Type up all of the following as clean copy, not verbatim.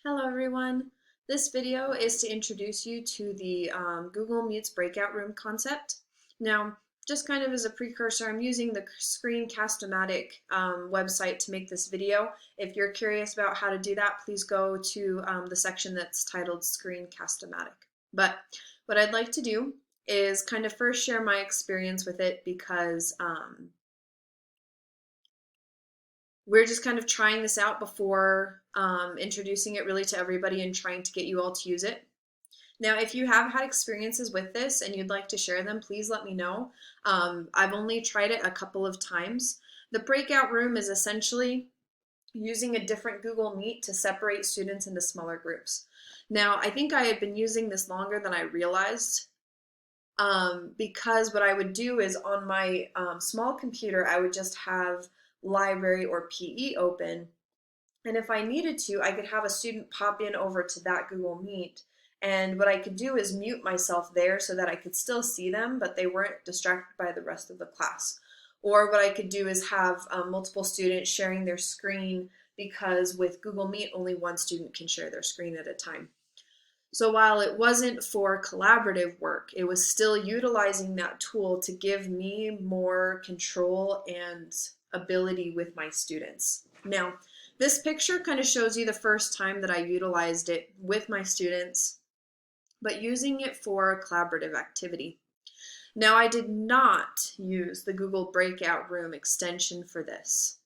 Hello everyone. This video is to introduce you to the Google Meets breakout room concept. Now, just kind of as a precursor, I'm using the Screencast-O-Matic website to make this video. If you're curious about how to do that, please go to the section that's titled Screencast-O-Matic. But what I'd like to do is kind of first share my experience with it because we're just kind of trying this out before introducing it really to everybody and trying to get you all to use it. Now, if you have had experiences with this and you'd like to share them, please let me know. I've only tried it a couple of times. The breakout room is essentially using a different Google Meet to separate students into smaller groups. Now, I think I had been using this longer than I realized because what I would do is on my small computer, I would just have library or PE open, and if I needed to, I could have a student pop in over to that Google Meet, and what I could do is mute myself there so that I could still see them, but they weren't distracted by the rest of the class. Or what I could do is have multiple students sharing their screen, because with Google Meet, only one student can share their screen at a time. So while it wasn't for collaborative work, it was still utilizing that tool to give me more control and ability with my students. Now, this picture kind of shows you the first time that I utilized it with my students, but using it for a collaborative activity. Now, I did not use the Google Breakout Room extension for this.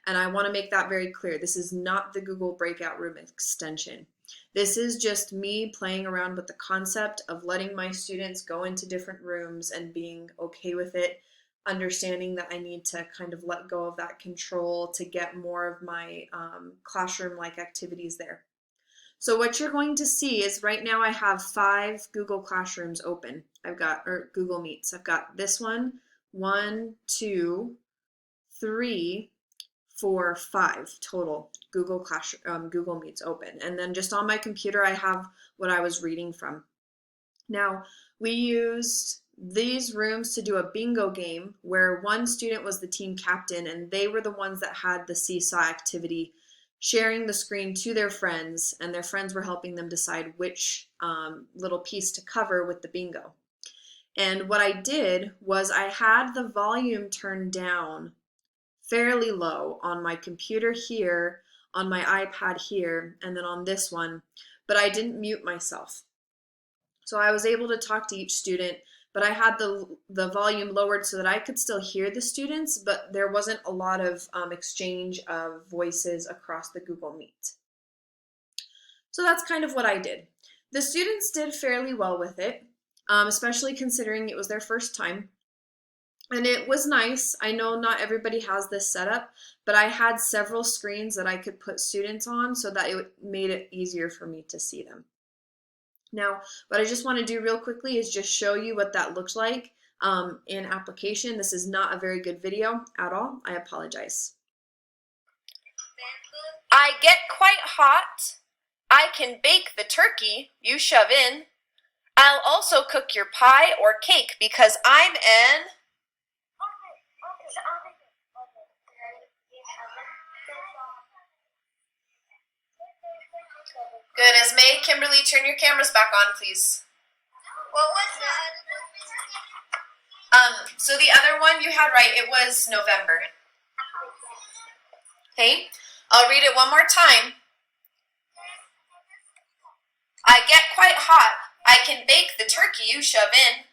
And I want to make that very clear. This is not the Google Breakout Room extension. This is just me playing around with the concept of letting my students go into different rooms and being okay with it, understanding that I need to kind of let go of that control to get more of my classroom-like activities there. So what you're going to see is right now I have 5 Google Classrooms open. or Google Meets. I've got this one, 1, 2, 3, 4, 5 total Google Meets open. And then just on my computer, I have what I was reading from. Now, we used these rooms to do a bingo game where one student was the team captain and they were the ones that had the seesaw activity, sharing the screen to their friends, and their friends were helping them decide which little piece to cover with the bingo. And what I did was I had the volume turned down fairly low on my computer here, on my iPad here, and then on this one, but I didn't mute myself. So I was able to talk to each student, but I had the volume lowered so that I could still hear the students, but there wasn't a lot of exchange of voices across the Google Meet. So that's kind of what I did. The students did fairly well with it, especially considering it was their first time. And it was nice. I know not everybody has this setup, but I had several screens that I could put students on so that it made it easier for me to see them. Now, what I just want to do real quickly is just show you what that looked like in application. This is not a very good video at all. I apologize. I get quite hot. I can bake the turkey you shove in. I'll also cook your pie or cake because I'm an... Good as May. Kimberly, turn your cameras back on, please. What was that? So the other one you had right, it was November. Okay, I'll read it one more time. I get quite hot. I can bake the turkey you shove in.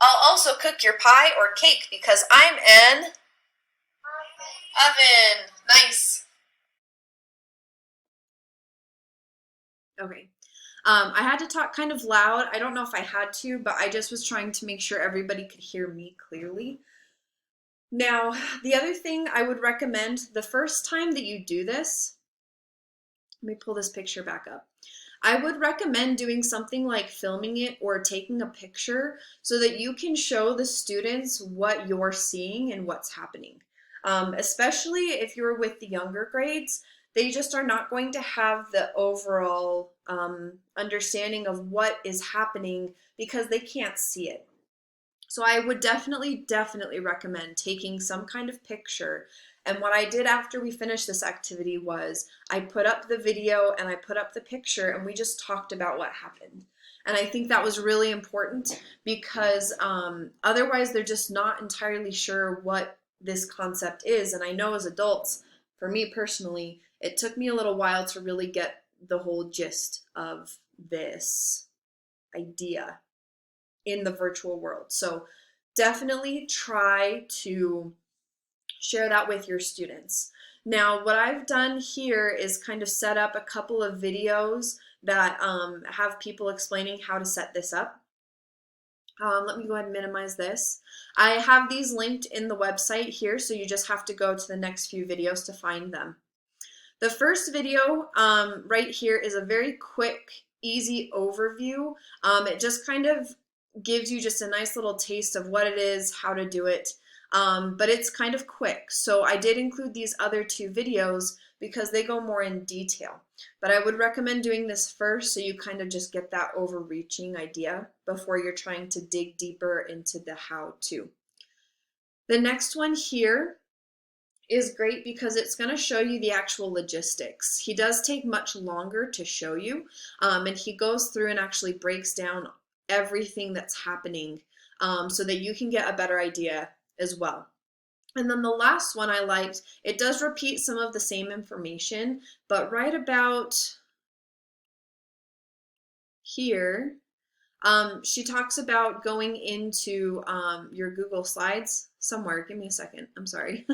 I'll also cook your pie or cake because I'm an oven. Nice. Okay. I had to talk kind of loud. I don't know if I had to, but I just was trying to make sure everybody could hear me clearly. Now, the other thing I would recommend, the first time that you do this, let me pull this picture back up. I would recommend doing something like filming it or taking a picture so that you can show the students what you're seeing and what's happening. Especially if you're with the younger grades, they just are not going to have the overall understanding of what is happening because they can't see it. So I would definitely recommend taking some kind of picture And what I did after we finished this activity was I put up the video and I put up the picture and we just talked about what happened. And I think that was really important because otherwise they're just not entirely sure what this concept is. And I know as adults, for me personally, it took me a little while to really get the whole gist of this idea in the virtual world. So definitely try to share that with your students. Now, what I've done here is kind of set up a couple of videos that have people explaining how to set this up. Let me go ahead and minimize this. I have these linked in the website here, so you just have to go to the next few videos to find them. The first video right here is a very quick, easy overview. It just kind of gives you just a nice little taste of what it is, how to do it, but it's kind of quick. So I did include these other two videos because they go more in detail. But I would recommend doing this first so you kind of just get that overreaching idea before you're trying to dig deeper into the how-to. The next one here is great because it's going to show you the actual logistics. He does take much longer to show you, and he goes through and actually breaks down everything that's happening so that you can get a better idea as well. And then the last one I liked, it does repeat some of the same information, but right about here, she talks about going into your Google Slides somewhere. Give me a second. I'm sorry.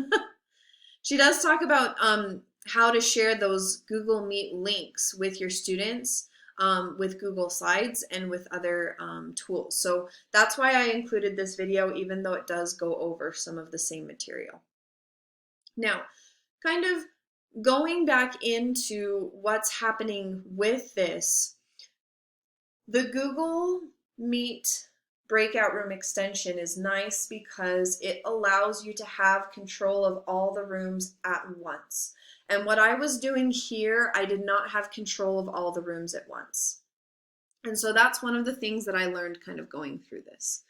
She does talk about how to share those Google Meet links with your students with Google Slides and with other tools. So that's why I included this video, even though it does go over some of the same material. Now, kind of going back into what's happening with this, the Google Meet breakout room extension is nice because it allows you to have control of all the rooms at once. And what I was doing here, I did not have control of all the rooms at once. And so that's one of the things that I learned kind of going through this.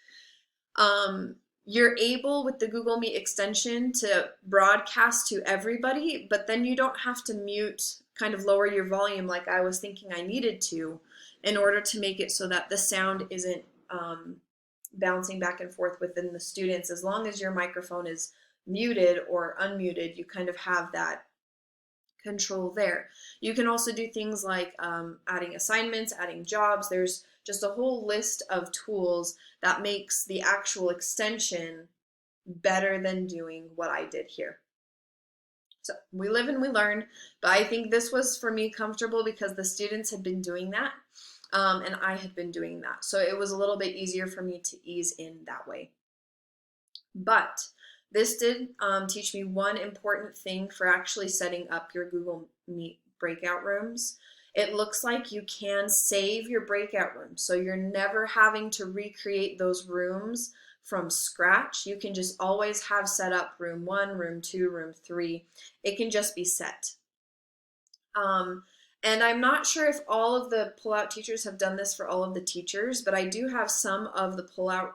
You're able with the Google Meet extension to broadcast to everybody, but then you don't have to mute, kind of lower your volume like I was thinking I needed to in order to make it so that the sound isn't bouncing back and forth within the students. As long as your microphone is muted or unmuted, you kind of have that control there. You can also do things like adding assignments, adding jobs. There's just a whole list of tools that makes the actual extension better than doing what I did here. So we live and we learn, but I think this was for me comfortable because the students had been doing that and I had been doing that. So it was a little bit easier for me to ease in that way. But this did teach me one important thing for actually setting up your Google Meet breakout rooms. It looks like you can save your breakout rooms, so you're never having to recreate those rooms from scratch. You can just always have set up room 1, room 2, room 3. It can just be set. And I'm not sure if all of the pullout teachers have done this for all of the teachers, but I do have some of the pullout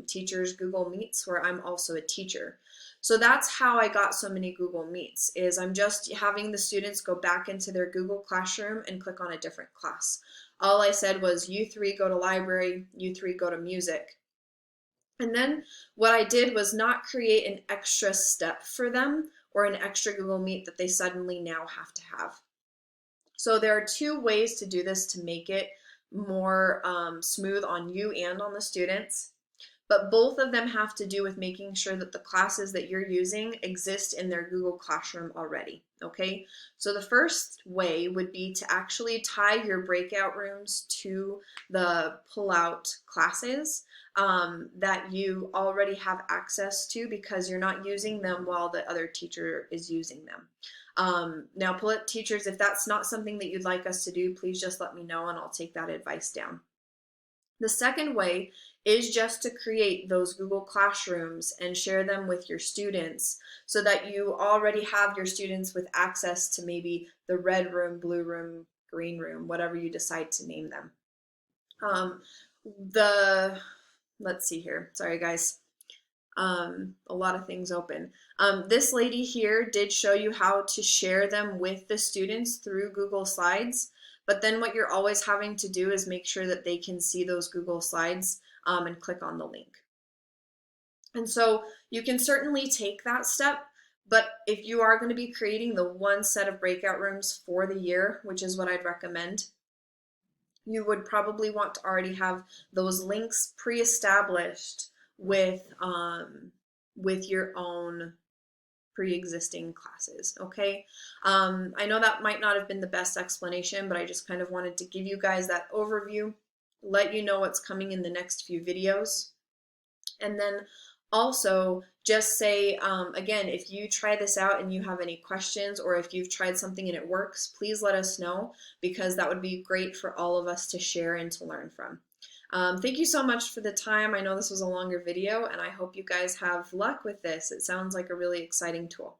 teachers Google Meets where I'm also a teacher. So that's how I got so many Google Meets, is I'm just having the students go back into their Google Classroom and click on a different class. All I said was, you 3 go to library, you 3 go to music. And then what I did was not create an extra step for them or an extra Google Meet that they suddenly now have to have. So there are 2 ways to do this to make it more smooth on you and on the students. But both of them have to do with making sure that the classes that you're using exist in their Google Classroom already, okay? So the first way would be to actually tie your breakout rooms to the pullout classes that you already have access to because you're not using them while the other teacher is using them. Now, pullout teachers, if that's not something that you'd like us to do, please just let me know and I'll take that advice down. The second way is just to create those Google Classrooms and share them with your students so that you already have your students with access to maybe the red room, blue room, green room, whatever you decide to name them. Let's see here. Sorry, guys. a lot of things open. This lady here did show you how to share them with the students through Google Slides, but then what you're always having to do is make sure that they can see those Google Slides and click on the link. And so you can certainly take that step, but if you are going to be creating the one set of breakout rooms for the year, which is what I'd recommend, you would probably want to already have those links pre-established with your own pre-existing classes. Okay, I know that might not have been the best explanation, but I just kind of wanted to give you guys that overview, let you know what's coming in the next few videos, and then also just say, again, if you try this out and you have any questions, or if you've tried something and it works, please let us know, because that would be great for all of us to share and to learn from. Thank you so much for the time. I know this was a longer video, and I hope you guys have luck with this. It sounds like a really exciting tool.